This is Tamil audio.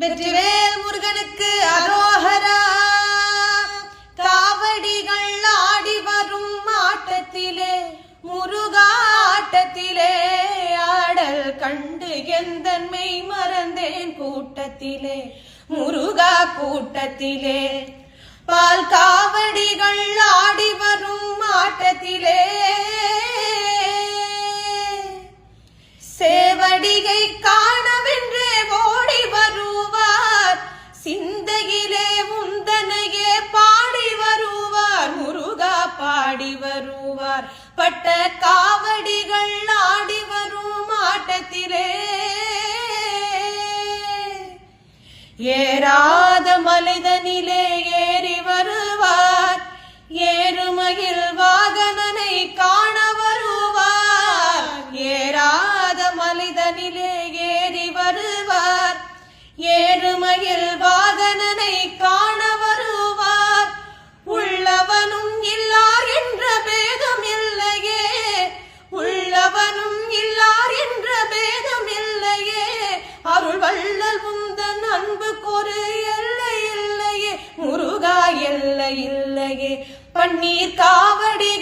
வெற்றிவேல் முருகனுக்கு அரோகரா. காவடிகள் ஆடி வரும் ஆட்டத்திலே முருகாட்டத்திலே ஆடல் கண்டு எந்தன்மை மறந்தேன் கூட்டத்திலே முருகா கூட்டத்திலே. பால் காவடிகள் ஆடி வரும் ஆட்டத்திலே சேவடிகை காணவென்றே ஓடி வருவார். சிந்தையிலே உந்தனையே பாடி வருவார். முருகா பாடி வருவார். பட்ட காவடிகள் ஆடி வரும் ஆட்டத்திலே ஏறாத மலைதனிலே ஏறி வருவார். ஏறுமயில் வாகனனை காண வருவார். ஏறாத மலைதனிலே ஏறி வருவார். ஏறுமயில் வாகனனை காண வருவார். உள்ளவனும் இல்லார் என்ற பேதம் இல்லையே. உள்ளவனும் இல்லார் என்ற பேதம் இல்லையே. அருள் வள்ளல் உந்தன் அன்புக்கொரு எல்லை இல்லையே. முருகா எல்லை இல்லையே. பன்னீர் காவடி